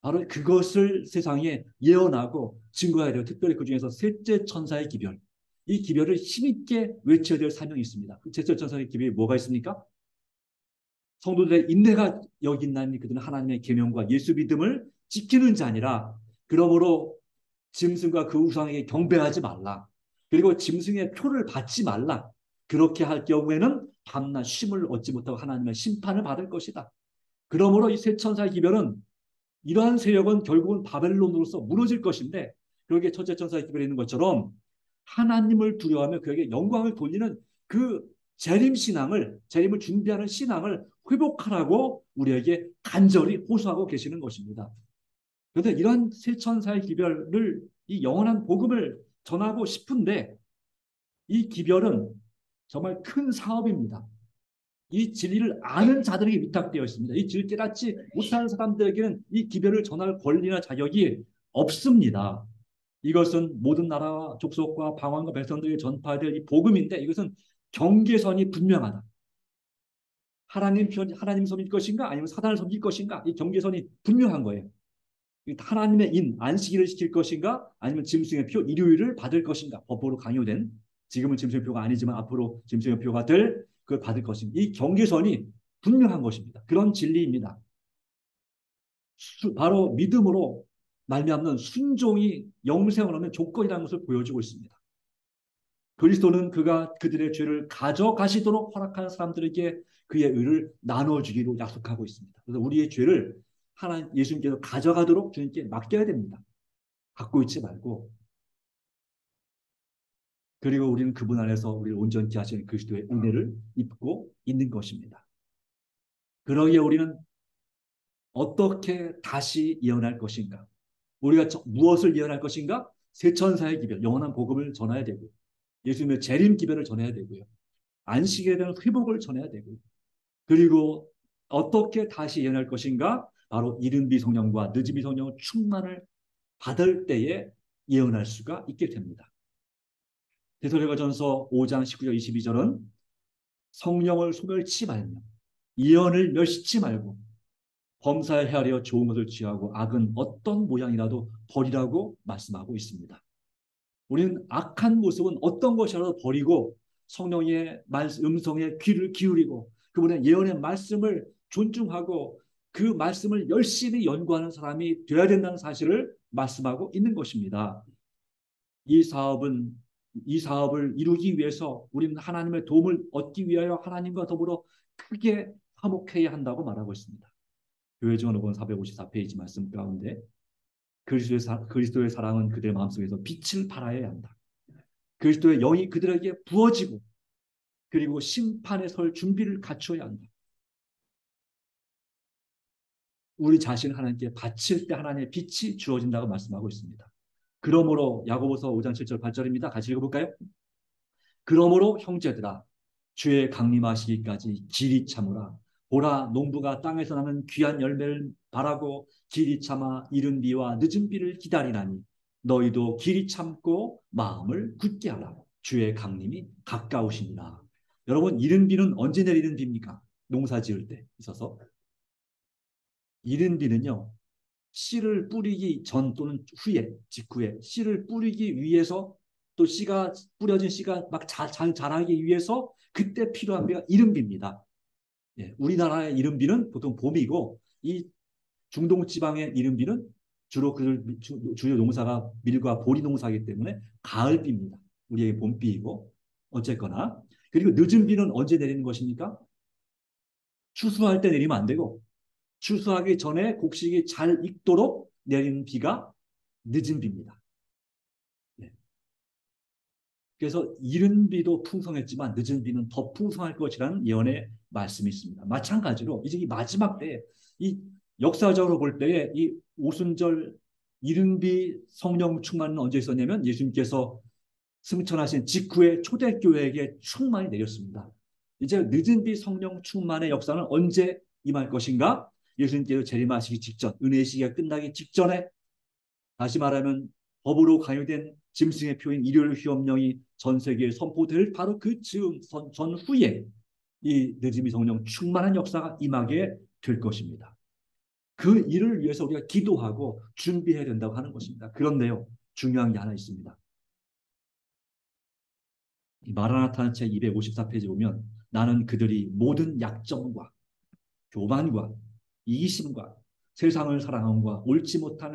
A: 바로 그것을 세상에 예언하고 증거해야 돼요. 특별히 그중에서 셋째 천사의 기별. 이 기별을 힘있게 외쳐야 될 사명이 있습니다. 그 셋째 천사의 기별이 뭐가 있습니까? 성도들의 인내가 여기 있나니 그들은 하나님의 계명과 예수 믿음을 지키는 자니라. 그러므로 짐승과 그 우상에게 경배하지 말라. 그리고 짐승의 표를 받지 말라. 그렇게 할 경우에는 밤낮 쉼을 얻지 못하고 하나님의 심판을 받을 것이다. 그러므로 이 세 천사의 기별은 이러한 세력은 결국은 바벨론으로서 무너질 것인데 그렇게 첫째 천사의 기별에 있는 것처럼 하나님을 두려워하며 그에게 영광을 돌리는 그 재림을 준비하는 신앙을 회복하라고 우리에게 간절히 호소하고 계시는 것입니다. 그런데 이런 세 천사의 기별을 이 영원한 복음을 전하고 싶은데 이 기별은 정말 큰 사업입니다. 이 진리를 아는 자들에게 위탁되어 있습니다. 이 진리를 깨닫지 못하는 사람들에게는 이 기별을 전할 권리나 자격이 없습니다. 이것은 모든 나라와 족속과 방언과 백성들에게 전파해야 될 이 복음인데 이것은 경계선이 분명하다. 하나님 섬길 것인가 아니면 사단을 섬길 것인가 이 경계선이 분명한 거예요. 하나님의 안식일을 지킬 것인가 아니면 짐승의 표 일요일을 받을 것인가 법으로 강요된 지금은 짐승의 표가 아니지만 앞으로 짐승의 표가 될 그걸 받을 것인가 이 경계선이 분명한 것입니다. 그런 진리입니다. 바로 믿음으로 말미암는 순종이 영생을 얻는 조건이라는 것을 보여주고 있습니다. 그리스도는 그가 그들의 죄를 가져가시도록 허락하는 사람들에게 그의 의를 나눠주기로 약속하고 있습니다. 그래서 우리의 죄를 예수님께서 가져가도록 주님께 맡겨야 됩니다. 갖고 있지 말고 그리고 우리는 그분 안에서 우리를 온전케 하시는 그리스도의 은혜를 입고 있는 것입니다. 그러기에 우리는 어떻게 다시 예언할 것인가? 우리가 무엇을 예언할 것인가? 새 천사의 기별, 영원한 복음을 전해야 되고요. 예수님의 재림 기별을 전해야 되고요. 안식에 대한 회복을 전해야 되고요. 그리고 어떻게 다시 예언할 것인가? 바로 이른 비성령과 늦은 비성령 충만을 받을 때에 예언할 수가 있게 됩니다. 데살로니가전서 5장 19절 22절은 성령을 소멸치 말며 예언을 멸시치 말고 범사에 헤아려 좋은 것을 취하고 악은 어떤 모양이라도 버리라고 말씀하고 있습니다. 우리는 악한 모습은 어떤 것이라도 버리고 성령의 음성에 귀를 기울이고 그분의 예언의 말씀을 존중하고 그 말씀을 열심히 연구하는 사람이 되어야 된다는 사실을 말씀하고 있는 것입니다. 이 사업을 이루기 위해서 우리는 하나님의 도움을 얻기 위하여 하나님과 더불어 크게 화목해야 한다고 말하고 있습니다. 교회증언록은 454페이지 말씀 가운데 그리스도의 사랑은 그들의 마음속에서 빛을 발하여야 한다. 그리스도의 영이 그들에게 부어지고 그리고 심판에 설 준비를 갖춰야 한다. 우리 자신을 하나님께 바칠 때 하나님의 빛이 주어진다고 말씀하고 있습니다. 그러므로 야고보서 5장 7절 8절입니다. 같이 읽어볼까요? 그러므로 형제들아 주의 강림하시기까지 길이 참으라. 보라 농부가 땅에서 나는 귀한 열매를 바라고 길이 참아 이른 비와 늦은 비를 기다리나니 너희도 길이 참고 마음을 굳게 하라. 주의 강림이 가까우시니라. 여러분 이른 비는 언제 내리는 비입니까? 농사 지을 때 있어서 이른 비는요 씨를 뿌리기 전 또는 후에 직후에 씨를 뿌리기 위해서 또 씨가 뿌려진 씨가 막 자라기 위해서 그때 필요한 비가 이른비입니다. 예, 우리나라의 이른비는 보통 봄이고 이 중동 지방의 이른비는 주로 주요 농사가 밀과 보리 농사이기 때문에 가을비입니다. 우리의 봄비이고 어쨌거나 그리고 늦은 비는 언제 내리는 것입니까? 추수할 때 내리면 안 되고 추수하기 전에 곡식이 잘 익도록 내리는 비가 늦은 비입니다. 네. 그래서 이른 비도 풍성했지만 늦은 비는 더 풍성할 것이라는 예언의 말씀이 있습니다. 마찬가지로 이제 이 마지막 때에 이 역사적으로 볼 때에 이 오순절 이른 비 성령 충만은 언제 있었냐면 예수님께서 승천하신 직후에 초대교회에게 충만이 내렸습니다. 이제 늦은 비 성령 충만의 역사는 언제 임할 것인가? 예수님께서 재림하시기 직전, 은혜의 시기가 끝나기 직전에 다시 말하면 법으로 강요된 짐승의 표인 일요일 휴업령이 전 세계에 선포될 바로 그 전후에 이 늦음이 성령 충만한 역사가 임하게 될 것입니다. 그 일을 위해서 우리가 기도하고 준비해야 된다고 하는 것입니다. 그런데요, 중요한 게 하나 있습니다. 마라나타는 책 254페이지 보면 나는 그들이 모든 약점과 교만과 이기심과 세상을 사랑함과 옳지 못한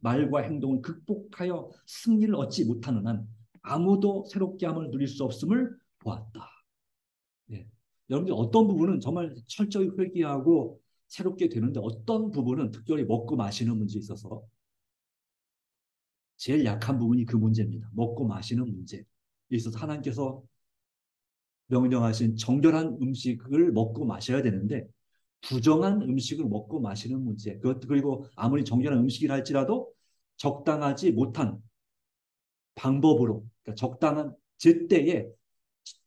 A: 말과 행동을 극복하여 승리를 얻지 못하는 한 아무도 새롭게 함을 누릴 수 없음을 보았다. 예. 여러분들 어떤 부분은 정말 철저히 회개하고 새롭게 되는데 어떤 부분은 특별히 먹고 마시는 문제에 있어서 제일 약한 부분이 그 문제입니다. 먹고 마시는 문제에 있어서 하나님께서 명령하신 정결한 음식을 먹고 마셔야 되는데 부정한 음식을 먹고 마시는 문제. 그리고 아무리 정결한 음식이라 할지라도 적당하지 못한 방법으로, 그러니까 적당한 제때에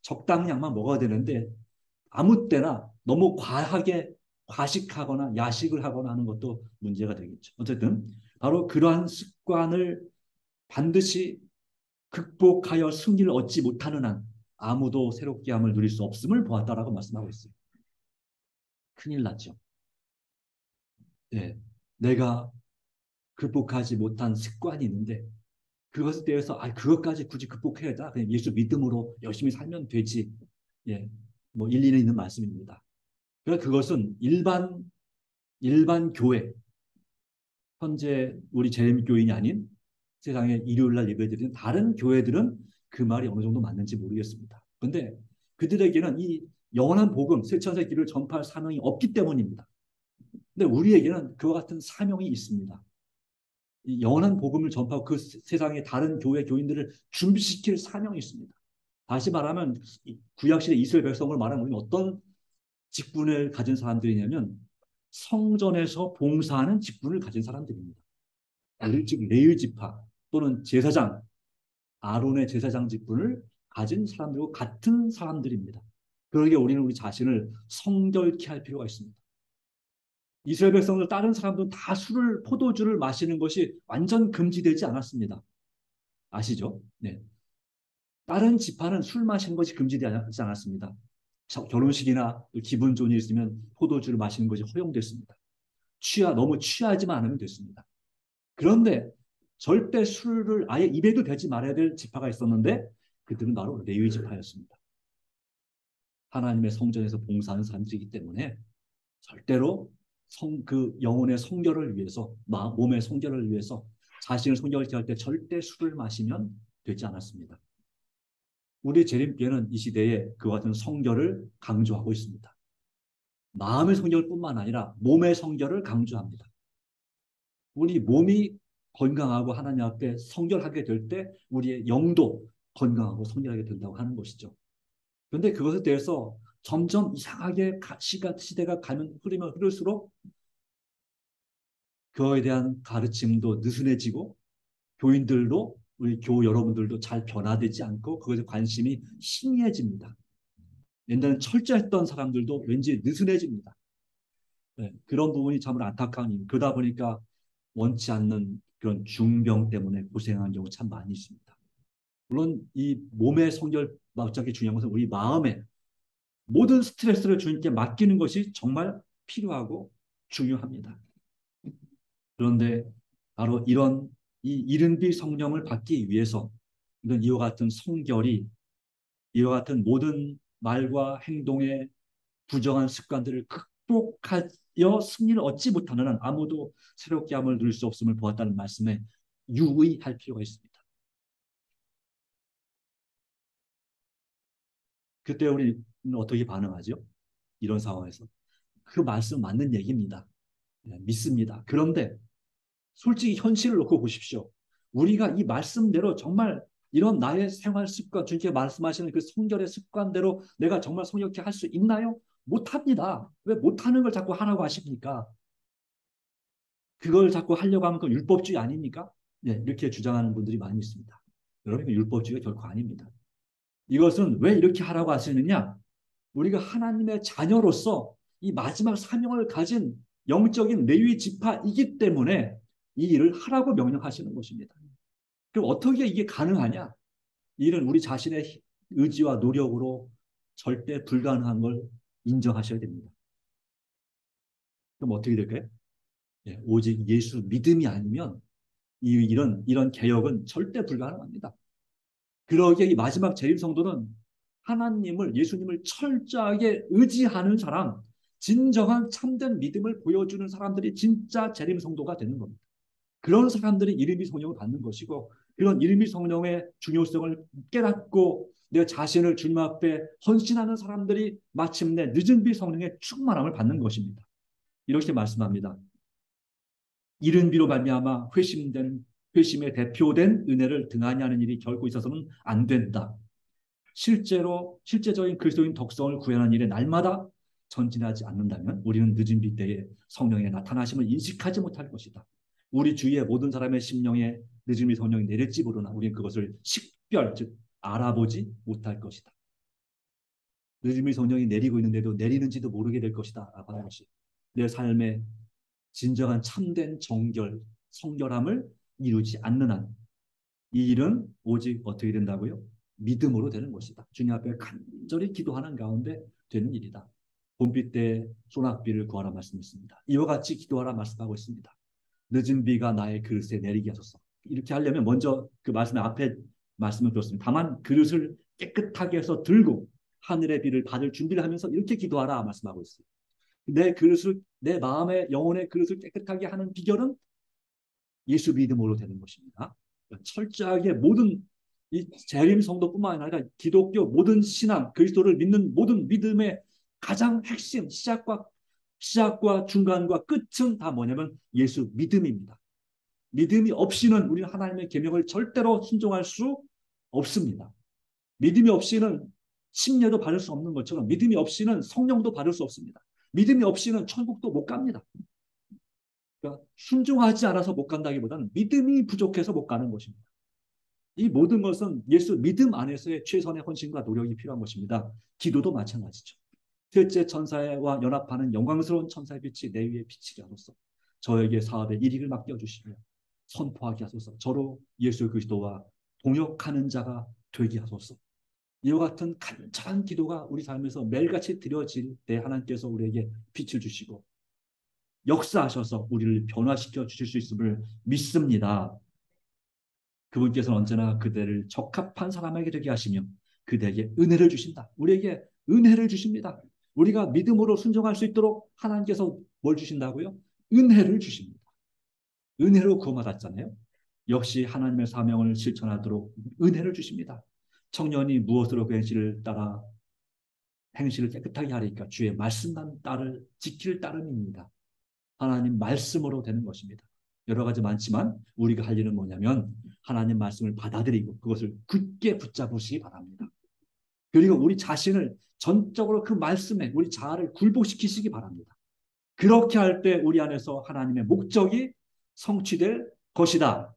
A: 적당한 양만 먹어야 되는데 아무 때나 너무 과하게 과식하거나 야식을 하거나 하는 것도 문제가 되겠죠. 어쨌든 바로 그러한 습관을 반드시 극복하여 승리를 얻지 못하는 한 아무도 새롭게 함을 누릴 수 없음을 보았다라고 말씀하고 있어요. 큰일 났죠. 네, 내가 극복하지 못한 습관이 있는데 그것에 대해서 그것까지 굳이 극복해야 되나? 그냥 예수 믿음으로 열심히 살면 되지. 예, 뭐 일리는 있는 말씀입니다. 그러나 그것은 일반 교회 현재 우리 재림교인이 아닌 세상에 일요일날 예배드리는 다른 교회들은 그 말이 어느 정도 맞는지 모르겠습니다. 그런데 그들에게는 이 영원한 복음, 세천세 길을 전파할 사명이 없기 때문입니다. 근데 우리에게는 그와 같은 사명이 있습니다. 이 영원한 복음을 전파하고 그 세상의 다른 교회 교인들을 준비시킬 사명이 있습니다. 다시 말하면 구약시대 이스라엘 백성을 말하면 우리는 어떤 직분을 가진 사람들이냐면 성전에서 봉사하는 직분을 가진 사람들입니다. 즉 레위 지파 또는 제사장, 아론의 제사장 직분을 가진 사람들과 같은 사람들입니다. 그러기에 우리는 우리 자신을 성결케 할 필요가 있습니다. 이스라엘 백성들 다른 사람들은 다 포도주를 마시는 것이 완전 금지되지 않았습니다. 아시죠? 네. 다른 지파는 술 마시는 것이 금지되지 않았습니다. 결혼식이나 기분 좋은 일 있으면 포도주를 마시는 것이 허용됐습니다. 너무 취하지만 않으면 됐습니다. 그런데 절대 술을 아예 입에도 대지 말아야 될 지파가 있었는데 그들은 바로 레위 지파였습니다. 하나님의 성전에서 봉사하는 사람들이기 때문에 절대로 그 영혼의 성결을 위해서 몸의 성결을 위해서 자신을 성결케 할 때 절대 술을 마시면 되지 않았습니다. 우리 재림교회는 이 시대에 그와 같은 성결을 강조하고 있습니다. 마음의 성결뿐만 아니라 몸의 성결을 강조합니다. 우리 몸이 건강하고 하나님 앞에 성결하게 될 때 우리의 영도 건강하고 성결하게 된다고 하는 것이죠. 그런데 그것에 대해서 점점 이상하게 시대가 가면 흐르면 흐를수록 그거에 대한 가르침도 느슨해지고 교인들도 우리 교우 여러분들도 잘 변화되지 않고 그것에 관심이 희미해집니다. 옛날에 철저했던 사람들도 왠지 느슨해집니다. 네, 그런 부분이 참으로 안타까운 일. 그러다 보니까 원치 않는 그런 중병 때문에 고생하는 경우 참 많이 있습니다. 물론 이 몸의 성결 마찬가지 중요한 것은 우리 마음에 모든 스트레스를 주님께 맡기는 것이 정말 필요하고 중요합니다. 그런데 바로 이런 이 이른비 성령을 받기 위해서 이런 이와 같은 성결이 이와 같은 모든 말과 행동의 부정한 습관들을 극복하여 승리를 얻지 못하는 한 아무도 새롭게 함을 누릴 수 없음을 보았다는 말씀에 유의할 필요가 있습니다. 그때 우리는 어떻게 반응하죠? 이런 상황에서. 그 말씀 맞는 얘기입니다. 네, 믿습니다. 그런데 솔직히 현실을 놓고 보십시오. 우리가 이 말씀대로 정말 이런 나의 생활 습관, 주님께 말씀하시는 그 성결의 습관대로 내가 정말 성역케 할 수 있나요? 못합니다. 왜 못하는 걸 자꾸 하라고 하십니까? 그걸 자꾸 하려고 하면 그 율법주의 아닙니까? 네, 이렇게 주장하는 분들이 많이 있습니다. 여러분, 율법주의가 결코 아닙니다. 이것은 왜 이렇게 하라고 하시느냐? 우리가 하나님의 자녀로서 이 마지막 사명을 가진 영적인 레위 지파이기 때문에 이 일을 하라고 명령하시는 것입니다. 그럼 어떻게 이게 가능하냐? 이 일은 우리 자신의 의지와 노력으로 절대 불가능한 걸 인정하셔야 됩니다. 그럼 어떻게 될까요? 예, 오직 예수 믿음이 아니면 이런 개혁은 절대 불가능합니다. 그러기에 이 마지막 재림 성도는 하나님을 예수님을 철저하게 의지하는 사람, 진정한 참된 믿음을 보여주는 사람들이 진짜 재림 성도가 되는 겁니다. 그런 사람들이 이름이 성령을 받는 것이고 그런 이름이 성령의 중요성을 깨닫고 내 자신을 주님 앞에 헌신하는 사람들이 마침내 늦은 비 성령의 충만함을 받는 것입니다. 이렇게 말씀합니다. 이른 비로 말미암아 회심의 대표된 은혜를 등한히 하는 일이 결코 있어서는 안 된다. 실제적인 그리스도인 덕성을 구현하는 일에 날마다 전진하지 않는다면 우리는 늦은 비 때에 성령의 나타나심을 인식하지 못할 것이다. 우리 주위의 모든 사람의 심령에 늦은 비 성령이 내릴지 모르나 우리는 그것을 식별, 즉 알아보지 못할 것이다. 늦은 비 성령이 내리고 있는데도 내리는지도 모르게 될 것이다. 라고 하는 것이 내 삶의 진정한 참된 정결, 성결함을 이루지 않는 한 이 일은 오직 어떻게 된다고요? 믿음으로 되는 것이다. 주님 앞에 간절히 기도하는 가운데 되는 일이다. 봄비 때 소낙비를 구하라 말씀했습니다. 이와 같이 기도하라 말씀하고 있습니다. 늦은 비가 나의 그릇에 내리게 하소서. 이렇게 하려면 먼저 그 말씀 앞에 말씀을 들었습니다. 다만 그릇을 깨끗하게 해서 들고 하늘의 비를 받을 준비를 하면서 이렇게 기도하라 말씀하고 있어요. 내 마음의 영혼의 그릇을 깨끗하게 하는 비결은 예수 믿음으로 되는 것입니다. 철저하게 모든 이 재림 성도뿐만 아니라 기독교 모든 신앙, 그리스도를 믿는 모든 믿음의 가장 핵심, 시작과 중간과 끝은 다 뭐냐면 예수 믿음입니다. 믿음이 없이는 우리는 하나님의 계명을 절대로 순종할 수 없습니다. 믿음이 없이는 침례도 받을 수 없는 것처럼 믿음이 없이는 성령도 받을 수 없습니다. 믿음이 없이는 천국도 못 갑니다. 그러니까 순종하지 않아서 못 간다기보다는 믿음이 부족해서 못 가는 것입니다. 이 모든 것은 예수 믿음 안에서의 최선의 헌신과 노력이 필요한 것입니다. 기도도 마찬가지죠. 셋째 천사와 연합하는 영광스러운 천사의 빛이 내 위에 비치게 하소서. 저에게 사업의 일익을 맡겨주시며 선포하게 하소서. 저로 예수 그리스도와 동역하는 자가 되게 하소서. 이와 같은 간절한 기도가 우리 삶에서 매일같이 드려질 때 하나님께서 우리에게 빛을 주시고 역사하셔서 우리를 변화시켜 주실 수 있음을 믿습니다. 그분께서는 언제나 그대를 적합한 사람에게 되게 하시며 그대에게 은혜를 주신다. 우리에게 은혜를 주십니다. 우리가 믿음으로 순종할 수 있도록 하나님께서 뭘 주신다고요? 은혜를 주십니다. 은혜로 구원받았잖아요. 역시 하나님의 사명을 실천하도록 은혜를 주십니다. 청년이 무엇으로 그 행실을 따라 행실을 깨끗하게 하리까 주의 말씀만 지킬 따름입니다. 하나님 말씀으로 되는 것입니다. 여러 가지 많지만 우리가 할 일은 뭐냐면 하나님 말씀을 받아들이고 그것을 굳게 붙잡으시기 바랍니다. 그리고 우리 자신을 전적으로 그 말씀에 우리 자아를 굴복시키시기 바랍니다. 그렇게 할 때 우리 안에서 하나님의 목적이 성취될 것이다.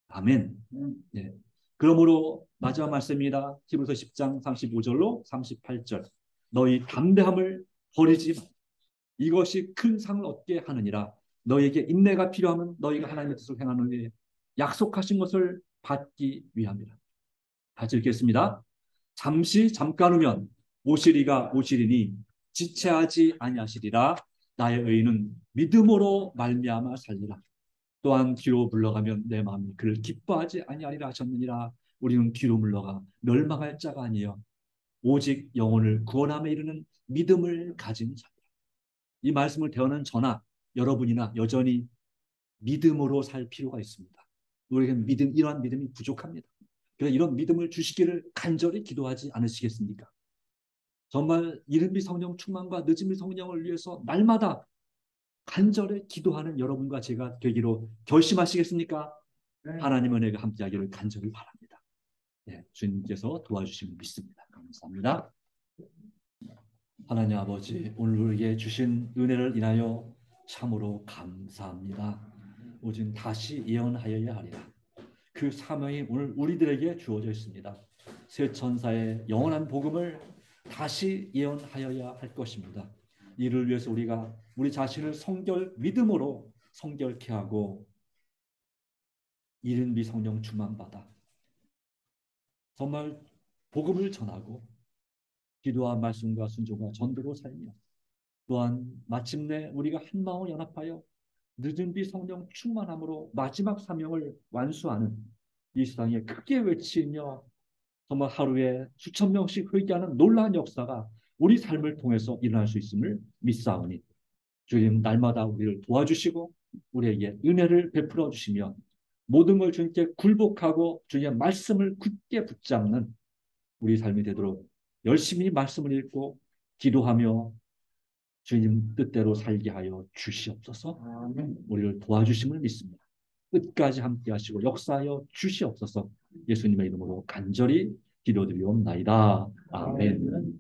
A: 아멘. 네. 그러므로 마지막 말씀입니다. 히브리서 10장 35절로 38절. 너희 담대함을 버리지 마. 이것이 큰 상을 얻게 하느니라. 너에게 인내가 필요하면 너희가 하나님의 뜻을 행하는 데 약속하신 것을 받기 위함이라. 같이 읽겠습니다. 잠깐 후면 오시리가 오시리니 지체하지 아니하시리라. 나의 의인은 믿음으로 말미암아 살리라. 또한 뒤로 물러가면 내 마음이 그를 기뻐하지 아니하리라 하셨느니라. 우리는 뒤로 물러가 멸망할 자가 아니여 오직 영혼을 구원함에 이르는 믿음을 가진 자라. 이 말씀을 대하는 저나 여러분이나 여전히 믿음으로 살 필요가 있습니다. 우리에게 이러한 믿음이 부족합니다. 그래서 이런 믿음을 주시기를 간절히 기도하지 않으시겠습니까? 정말 이른비 성령 충만과 늦은비 성령을 위해서 날마다 간절히 기도하는 여러분과 제가 되기로 결심하시겠습니까? 네. 하나님 은혜가 함께하기를 간절히 바랍니다. 네, 주님께서 도와주심을 믿습니다. 감사합니다. 하나님 아버지, 오늘 우리에게 주신 은혜를 인하여 참으로 감사합니다. 오직 다시 예언하여야 하리라. 그 사명이 오늘 우리들에게 주어져 있습니다. 새 천사의 영원한 복음을 다시 예언하여야 할 것입니다. 이를 위해서 우리가 우리 자신을 믿음으로 성결케 하고 이른비 성령 충만받아 정말 복음을 전하고 기도와 말씀과 순종과 전도로 살며 또한 마침내 우리가 한 마음을 연합하여 늦은비 성령 충만함으로 마지막 사명을 완수하는 이 세상에 크게 외치며 정말 하루에 수천 명씩 회개하는 놀라운 역사가 우리 삶을 통해서 일어날 수 있음을 믿사오니 주님 날마다 우리를 도와주시고 우리에게 은혜를 베풀어 주시며 모든 걸 주님께 굴복하고 주님의 말씀을 굳게 붙잡는 우리 삶이 되도록 열심히 말씀을 읽고 기도하며 주님 뜻대로 살게 하여 주시옵소서. 우리를 도와주심을 믿습니다. 끝까지 함께 하시고 역사하여 주시옵소서. 예수님의 이름으로 간절히 기도드리옵나이다. 아멘.